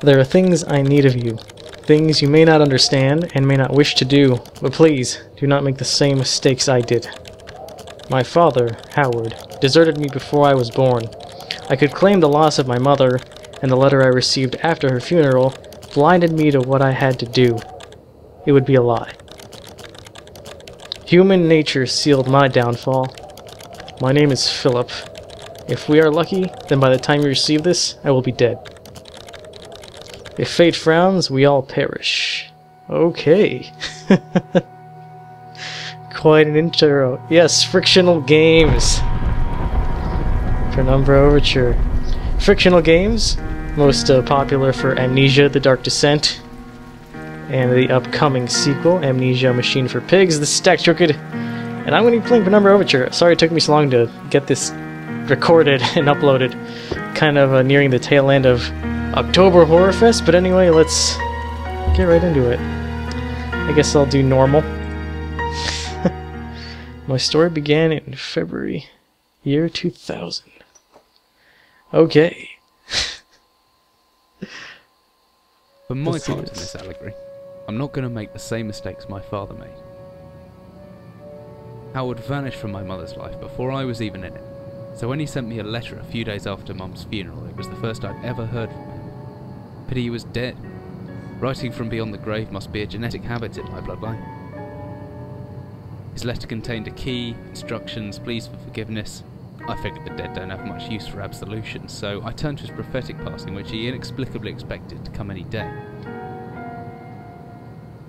There are things I need of you. Things you may not understand and may not wish to do, but please, do not make the same mistakes I did. My father, Howard, deserted me before I was born. I could claim the loss of my mother, and the letter I received after her funeral blinded me to what I had to do. It would be a lie. Human nature sealed my downfall. My name is Philip. If we are lucky, then by the time you receive this, I will be dead. If fate frowns, we all perish. Okay. Quite an intro. Yes, frictional games. Penumbra Overture. Frictional games, most popular for Amnesia: The Dark Descent, and the upcoming sequel, Amnesia: Machine for Pigs, The Stacked Crooked. And I'm going to be playing Penumbra Overture. Sorry it took me so long to get this recorded and uploaded. Kind of nearing the tail end of October Horror Fest, but anyway, let's get right into it. I guess I'll do normal. My story began in February, year 2000. Okay. For my part in this allegory, I'm not going to make the same mistakes my father made. Howard vanished from my mother's life before I was even in it, so when he sent me a letter a few days after Mum's funeral, it was the first I'd ever heard from him. Pity he was dead. Writing from beyond the grave must be a genetic habit in my bloodline. His letter contained a key, instructions, pleas for forgiveness. I figured the dead don't have much use for absolution, so I turned to his prophetic passing, which he inexplicably expected to come any day.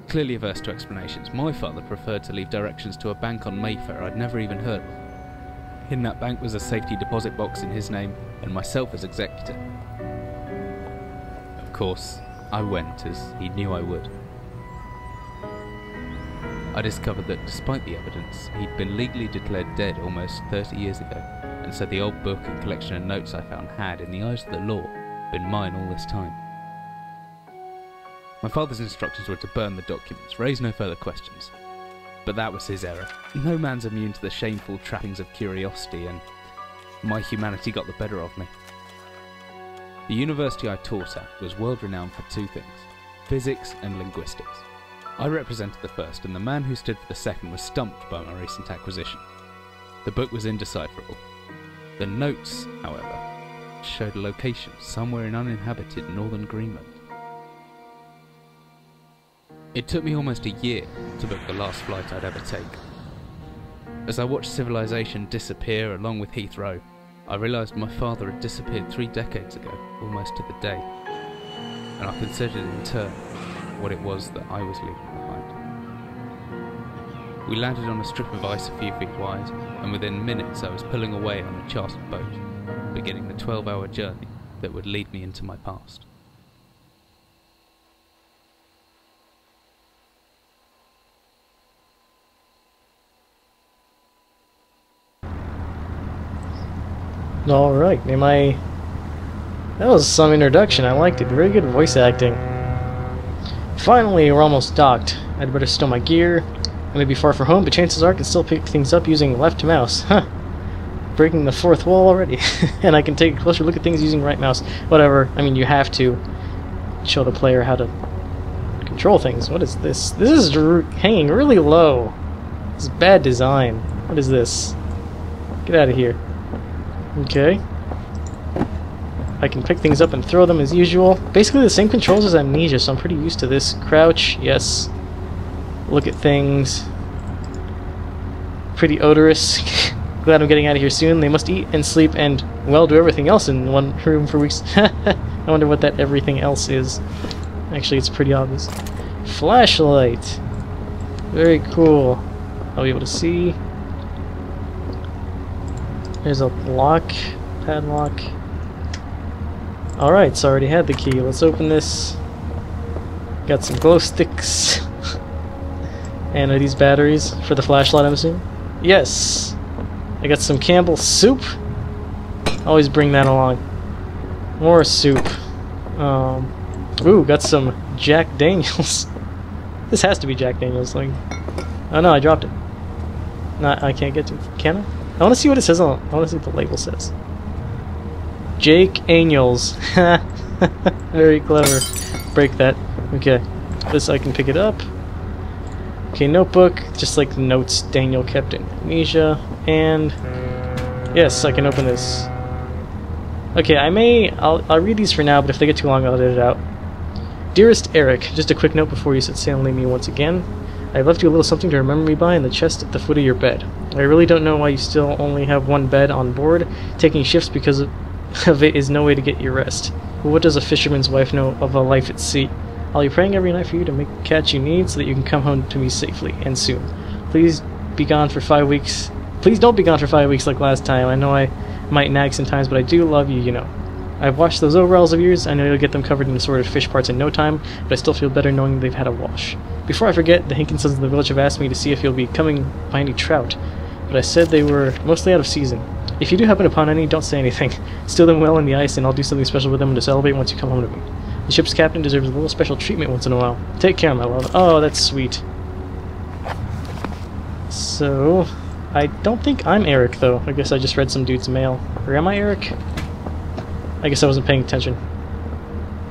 Clearly averse to explanations, my father preferred to leave directions to a bank on Mayfair I'd never even heard of. In that bank was a safety deposit box in his name, and myself as executor. Of course, I went, as he knew I would. I discovered that despite the evidence, he'd been legally declared dead almost 30 years ago, and so the old book and collection of notes I found had, in the eyes of the law, been mine all this time. My father's instructions were to burn the documents, raise no further questions. But that was his error. No man's immune to the shameful trappings of curiosity, and my humanity got the better of me. The university I taught at was world-renowned for two things: physics and linguistics. I represented the first, and the man who stood for the second was stumped by my recent acquisition. The book was indecipherable. The notes, however, showed a location somewhere in uninhabited northern Greenland. It took me almost a year to book the last flight I'd ever take. As I watched civilization disappear along with Heathrow, I realised my father had disappeared 3 decades ago, almost to the day, and I considered in turn what it was that I was leaving behind. We landed on a strip of ice a few feet wide, and within minutes I was pulling away on a chartered boat, beginning the 12-hour journey that would lead me into my past. Alright, that was some introduction. I liked it. Very good voice acting. Finally, we're almost docked. I'd better stow my gear. I may be far from home, but chances are I can still pick things up using left mouse. Huh. Breaking the fourth wall already. And I can take a closer look at things using right mouse. Whatever. I mean, you have to show the player how to control things. What is this? This is hanging really low. This is bad design. What is this? Get out of here. Okay. I can pick things up and throw them as usual. Basically the same controls as Amnesia, so I'm pretty used to this. Crouch, yes. Look at things. Pretty odorous. Glad I'm getting out of here soon. They must eat and sleep and, well, do everything else in one room for weeks. I wonder what that everything else is. Actually, it's pretty obvious. Flashlight. Very cool. I'll be able to see. There's a lock, padlock. Alright, so I already had the key. Let's open this. Got some glow sticks. And are these batteries for the flashlight, I'm assuming? Yes! I got some Campbell's soup. Always bring that along. More soup. Ooh, got some Jack Daniels. This has to be Jack Daniels. Like, oh no, I dropped it. I can't get to it. Can I? I want to see what it says on. I want to see what the label says. Jake Daniels. Very clever. Break that. Okay. This I can pick it up. Okay, notebook, just like the notes Daniel kept in Amnesia. And yes, I can open this. Okay, I'll read these for now, but if they get too long, I'll edit it out. Dearest Eric, just a quick note before you set sail and leave me once again. I left you a little something to remember me by in the chest at the foot of your bed. I really don't know why you still only have one bed on board. Taking shifts because of it is no way to get your rest. But what does a fisherman's wife know of a life at sea? I'll be praying every night for you to make the catch you need so that you can come home to me safely, and soon. Please be gone for 5 weeks. Please don't be gone for 5 weeks like last time. I know I might nag sometimes, but I do love you, you know. I've washed those overalls of yours. I know you'll get them covered in assorted fish parts in no time, but I still feel better knowing they've had a wash. Before I forget, the Hinkinsons in the village have asked me to see if you'll be coming by any trout, but I said they were mostly out of season. If you do happen upon any, don't say anything. Steal them well in the ice, and I'll do something special with them to celebrate once you come home to me. The ship's captain deserves a little special treatment once in a while. Take care, my love. Oh, that's sweet. So, I don't think I'm Eric, though. I guess I just read some dude's mail. Or am I Eric? I guess I wasn't paying attention.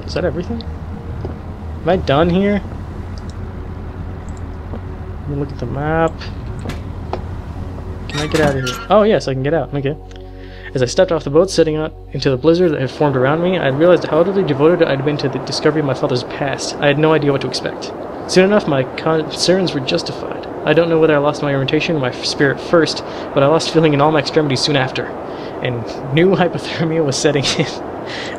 Is that everything? Am I done here? Let me look at the map. Can I get out of here? Oh, yes, I can get out. Okay. As I stepped off the boat, setting out into the blizzard that had formed around me, I had realized how utterly devoted I'd been to the discovery of my father's past. I had no idea what to expect. Soon enough, my concerns were justified. I don't know whether I lost my orientation or my spirit first, but I lost feeling in all my extremities soon after, and new hypothermia was setting in.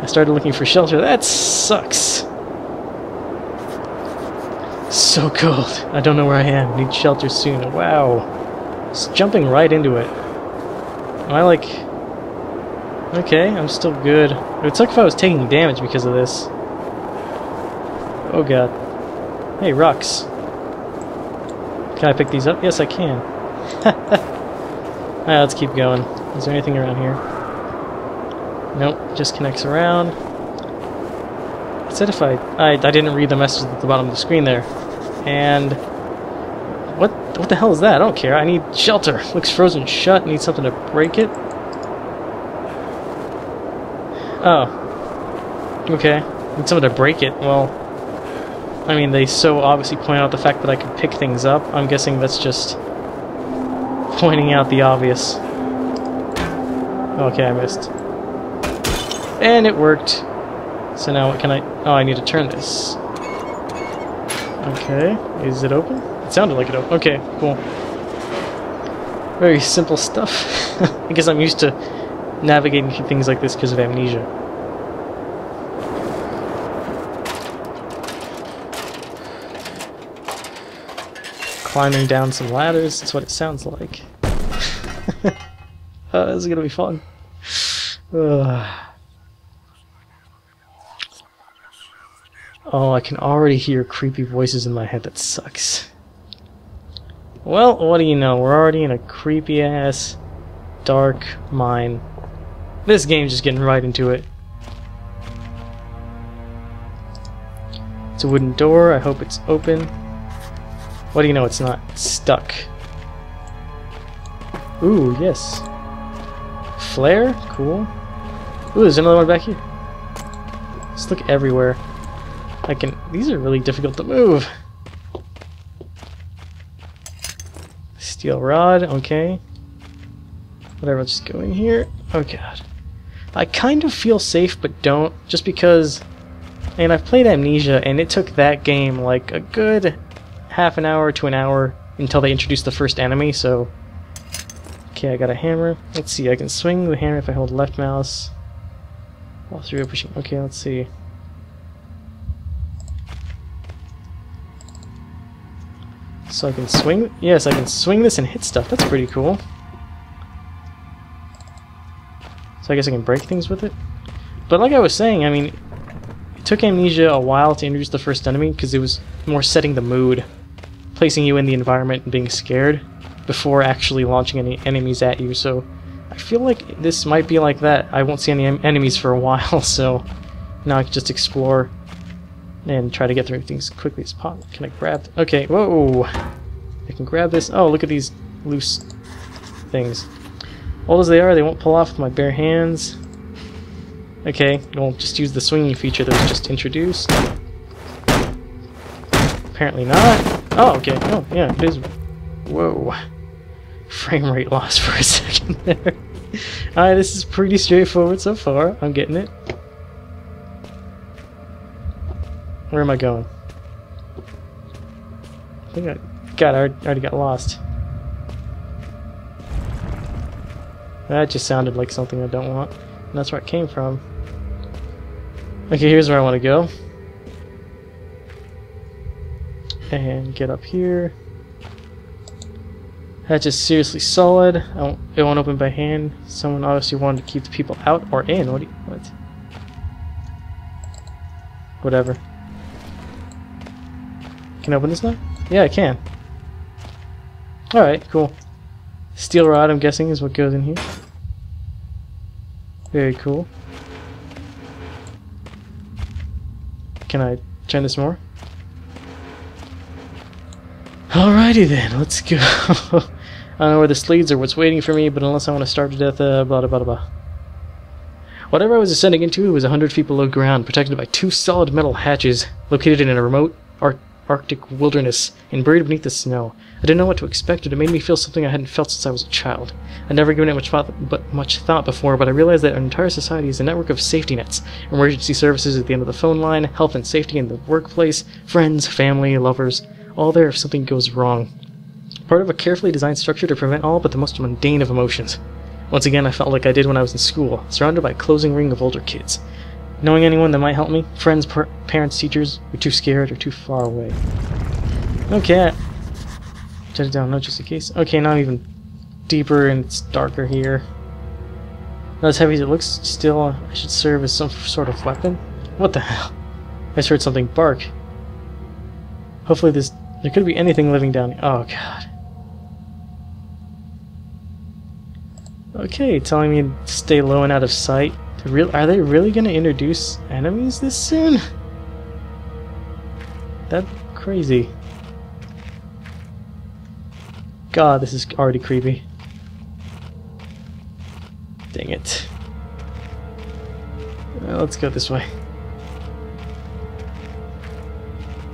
I started looking for shelter. That sucks. So cold. I don't know where I am. Need shelter soon. Wow. Just jumping right into it. Am I like... Okay, I'm still good. It would suck if I was taking damage because of this. Oh god. Hey, rocks. Can I pick these up? Yes, I can. Alright, let's keep going. Is there anything around here? Nope, just connects around. It said if I didn't read the message at the bottom of the screen there. And... What the hell is that? I don't care. I need shelter. Looks frozen shut. Need something to break it. Oh. Okay. Need someone to break it. Well, I mean, they so obviously point out the fact that I can pick things up. I'm guessing that's just pointing out the obvious. Okay, I missed. And it worked. So now what can I... Oh, I need to turn this. Okay. Is it open? It sounded like it opened. Okay, cool. Very simple stuff. I guess I'm used to navigating through things like this because of amnesia. Climbing down some ladders, that's what it sounds like. This is gonna be fun. Oh, I can already hear creepy voices in my head. That sucks. Well, what do you know? We're already in a creepy-ass, dark mine. This game's just getting right into it. It's a wooden door. I hope it's open. What do you know? It's not. It's stuck. Ooh, yes. Flare? Cool. Ooh, there's another one back here. Let's look everywhere. These are really difficult to move. Steel rod, okay. Whatever, I'll just go in here. Oh god. I kind of feel safe, but don't. Just because... And I've played Amnesia, and it took that game like a good half an hour to an hour until they introduced the first enemy, so... Okay, I got a hammer. Let's see, I can swing the hammer if I hold left mouse. While through pushing. Okay, let's see. So I can swing... Yes, I can swing this and hit stuff. That's pretty cool. So I guess I can break things with it. But like I was saying, I mean, it took Amnesia a while to introduce the first enemy because it was more setting the mood, placing you in the environment and being scared before actually launching any enemies at you. So I feel like this might be like that. I won't see any enemies for a while, so now I can just explore and try to get through things as quickly as possible. Can I grab... Okay, whoa! I can grab this. Oh, look at these loose things. Old as they are, they won't pull off with my bare hands. Okay, we'll just use the swinging feature that was just introduced. Apparently not. Oh, okay. Oh, yeah, it is. Whoa. Frame rate loss for a second there. Alright, this is pretty straightforward so far. I'm getting it. Where am I going? I think I already got lost. That just sounded like something I don't want. And that's where it came from. Okay, here's where I want to go. And get up here. That's just seriously solid. It won't open by hand. Someone obviously wanted to keep the people out or in. What? Whatever. Can I open this now? Yeah, I can. Alright, cool. Steel rod, I'm guessing, is what goes in here. Very cool. Can I turn this more? Alrighty then, let's go. I don't know where this leads or what's waiting for me, but unless I want to starve to death, blah blah blah blah. Whatever I was ascending into was 100 feet below ground, protected by 2 solid metal hatches, located in a remote Arctic wilderness and buried beneath the snow. I didn't know what to expect, and it made me feel something I hadn't felt since I was a child. I'd never given it much thought before, but I realized that our entire society is a network of safety nets. Emergency services at the end of the phone line, health and safety in the workplace, friends, family, lovers, all there if something goes wrong. Part of a carefully designed structure to prevent all but the most mundane of emotions. Once again, I felt like I did when I was in school, surrounded by a closing ring of older kids. Knowing anyone that might help me, friends, parents, teachers, were too scared or too far away. Okay, shut it down, no, just in case. Okay, now I'm even deeper and it's darker here. Not as heavy as it looks, still, I should serve as some sort of weapon? What the hell? I just heard something bark. Hopefully there could be anything living down here. Oh god. Okay, telling me to stay low and out of sight. Are they really going to introduce enemies this soon? That's crazy. God, this is already creepy. Dang it. Let's go this way.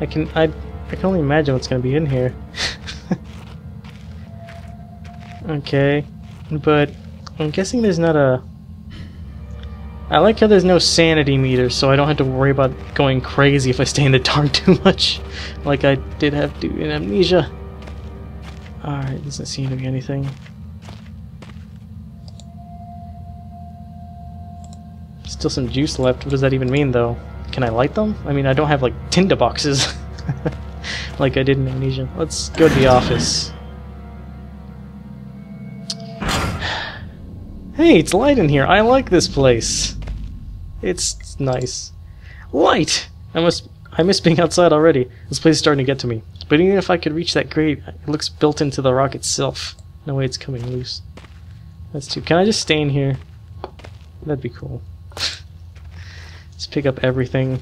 I can only imagine what's going to be in here. Okay, but I'm guessing there's not a... I like how there's no sanity meter, so I don't have to worry about going crazy if I stay in the dark too much, like I did have to in Amnesia. Alright, doesn't seem to be anything. Still some juice left. What does that even mean, though? Can I light them? I mean, I don't have, like, tinder boxes like I did in Amnesia. Let's go to the office. Hey, it's light in here. I like this place. It's nice. Light! I miss being outside already. This place is starting to get to me. But even if I could reach that grate, it looks built into the rock itself. No way it's coming loose. That's too... Can I just stay in here? That'd be cool. Just pick up everything.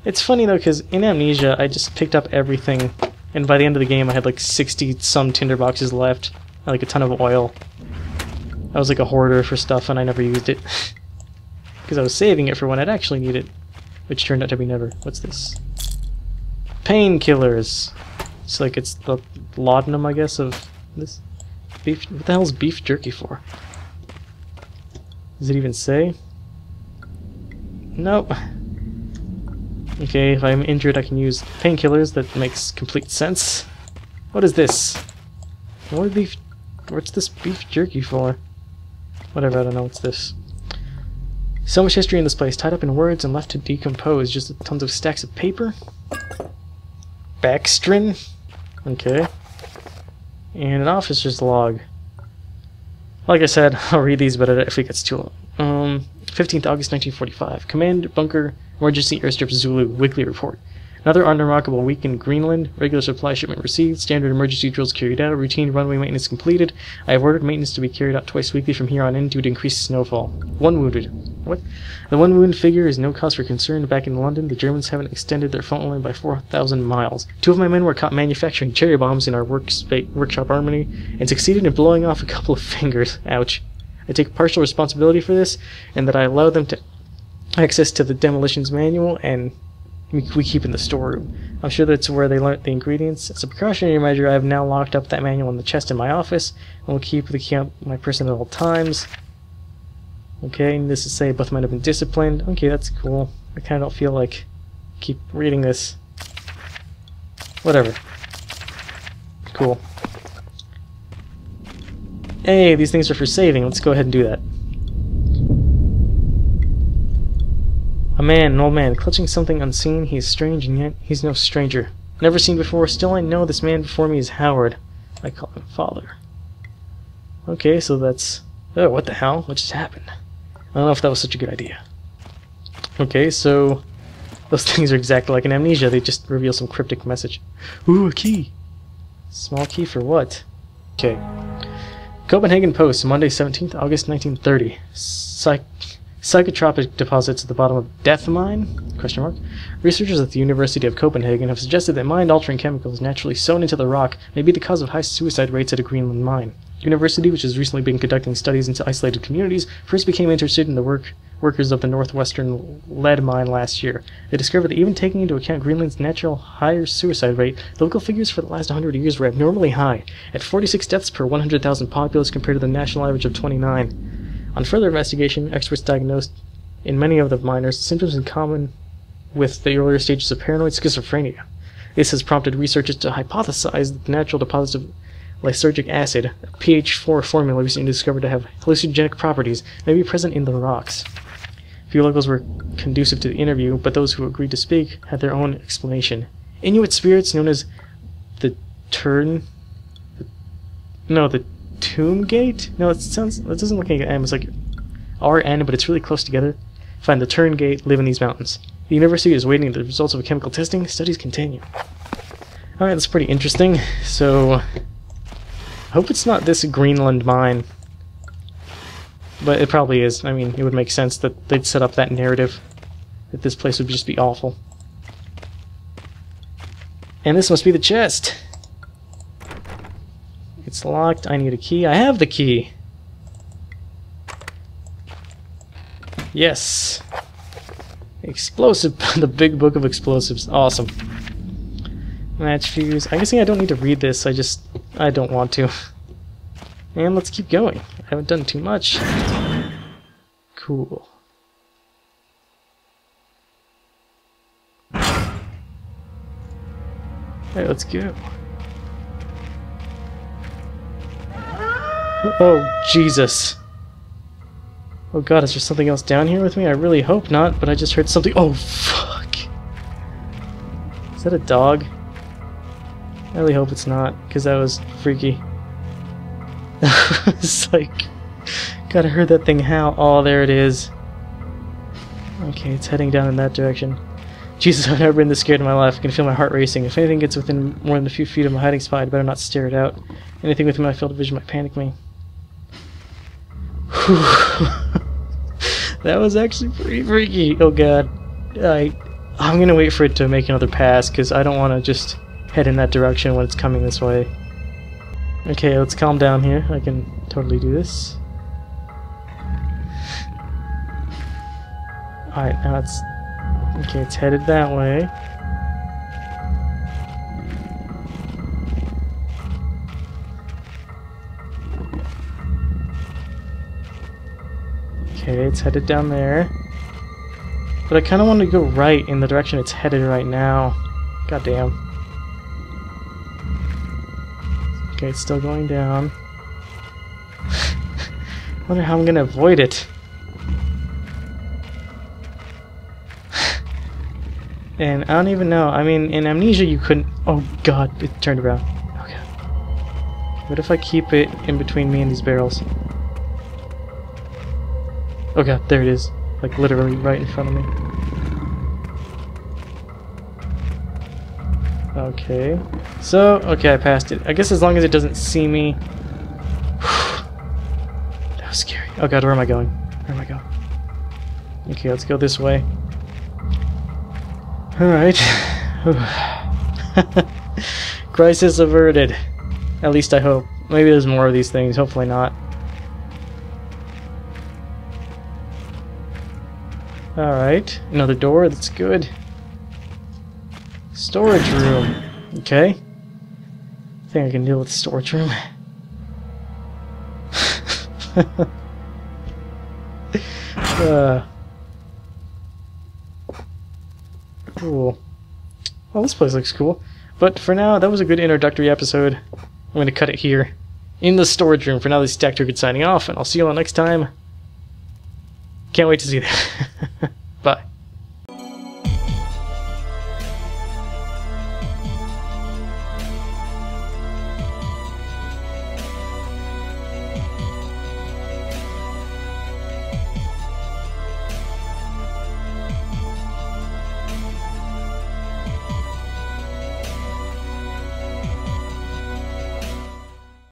It's funny though, because in Amnesia, I just picked up everything. And by the end of the game, I had like 60-some tinderboxes left. And like a ton of oil. I was like a hoarder for stuff, and I never used it. Because I was saving it for when I'd actually need it. Which turned out to be never. What's this? Painkillers. It's like it's the laudanum, I guess, of this beef. What the hell is beef jerky for? Does it even say? Nope. Okay, if I'm injured, I can use painkillers. That makes complete sense. What is this? What's this beef jerky for? Whatever, I don't know what's this. So much history in this place, tied up in words and left to decompose. Just tons of stacks of paper. Backstrin. Okay. And an officer's log. Like I said, I'll read these, but if it gets too long. 15th August 1945. Command Bunker Emergency Airstrip Zulu. Weekly report. Another unremarkable week in Greenland. Regular supply shipment received. Standard emergency drills carried out. Routine runway maintenance completed. I have ordered maintenance to be carried out twice weekly from here on in due to increased snowfall. 1 wounded. What? The 1 wounded figure is no cause for concern. Back in London, the Germans haven't extended their front line by 4,000 miles. 2 of my men were caught manufacturing cherry bombs in our workshop armory and succeeded in blowing off a couple of fingers. Ouch. I take partial responsibility for this, and that I allowed them to access to the demolitions manual, and we keep in the storeroom. I'm sure that's where they learnt the ingredients. As a precautionary measure, I have now locked up that manual in the chest in my office, and will keep the key on my person at all times. Okay, and this is say both might have been disciplined. Okay, that's cool. I kind of don't feel like keep reading this. Whatever. Cool. Hey, these things are for saving. Let's go ahead and do that. A man, an old man, clutching something unseen. He is strange, and yet he's no stranger. Never seen before. Still, I know this man before me is Howard. I call him Father. Okay, so that's... Oh, what the hell? What just happened? I don't know if that was such a good idea. Okay, so... Those things are exactly like an amnesia. They just reveal some cryptic message. Ooh, a key! Small key for what? Okay. Copenhagen Post, Monday, 17th August 1930. Psychotropic deposits at the bottom of death mine? Question mark. Researchers at the University of Copenhagen have suggested that mind-altering chemicals naturally sewn into the rock may be the cause of high suicide rates at a Greenland mine. The university, which has recently been conducting studies into isolated communities, first became interested in the workers of the northwestern lead mine last year. They discovered that even taking into account Greenland's natural higher suicide rate, the local figures for the last 100 years were abnormally high, at 46 deaths per 100,000 populace compared to the national average of 29. On further investigation, experts diagnosed in many of the miners symptoms in common with the earlier stages of paranoid schizophrenia. This has prompted researchers to hypothesize that the natural deposits of lysergic acid, a pH4 formula recently discovered to have hallucinogenic properties, may be present in the rocks. Few locals were conducive to the interview, but those who agreed to speak had their own explanation. Inuit spirits known as the the Tomb Gate? No, it doesn't look like an M. It's like RN, but it's really close together. Find the Turn Gate, live in these mountains. The university is waiting the results of chemical testing. Studies continue. Alright, that's pretty interesting. So, I hope it's not this Greenland mine. But it probably is. I mean, it would make sense that they'd set up that narrative that this place would just be awful. And this must be the chest. It's locked. I need a key. I have the key. Yes. Explosive. The big book of explosives. Awesome. Match fuse. I'm guessing I don't need to read this. I don't want to. And let's keep going. I haven't done too much. Cool. Alright, let's go. Oh, Jesus. Oh god, is there something else down here with me? I really hope not, but I just heard something. Oh, fuck. Is that a dog? I really hope it's not, because that was freaky. It's like... God, I heard that thing howl. Oh, there it is. Okay, it's heading down in that direction. Jesus, I've never been this scared in my life. I can feel my heart racing. If anything gets within more than a few feet of my hiding spot, I'd better not stare it out. Anything within my field of vision might panic me. That was actually pretty freaky. Oh god. I'm gonna wait for it to make another pass, because I don't want to just head in that direction when it's coming this way. Okay, let's calm down here. I can totally do this. Alright, now it's... Okay, it's headed that way. Okay, it's headed down there. But I kind of want to go right in the direction it's headed right now. God damn. Okay, it's still going down. I wonder how I'm gonna avoid it. And I don't even know. I mean, in Amnesia you couldn't... Oh god, it turned around. Okay. What if I keep it in between me and these barrels? Oh god, there it is. Like literally right in front of me. Okay. So, okay, I passed it. I guess as long as it doesn't see me... That was scary. Oh god, where am I going? Where am I going? Okay, let's go this way. Alright. Crisis averted. At least I hope. Maybe there's more of these things, hopefully not. Alright, another door, that's good. Storage room. Okay. I think I can deal with the storage room. Cool. Well, this place looks cool. But for now, that was a good introductory episode. I'm going to cut it here. In the storage room. For now, this is Tactical signing off, and I'll see you all next time. Can't wait to see that. Bye.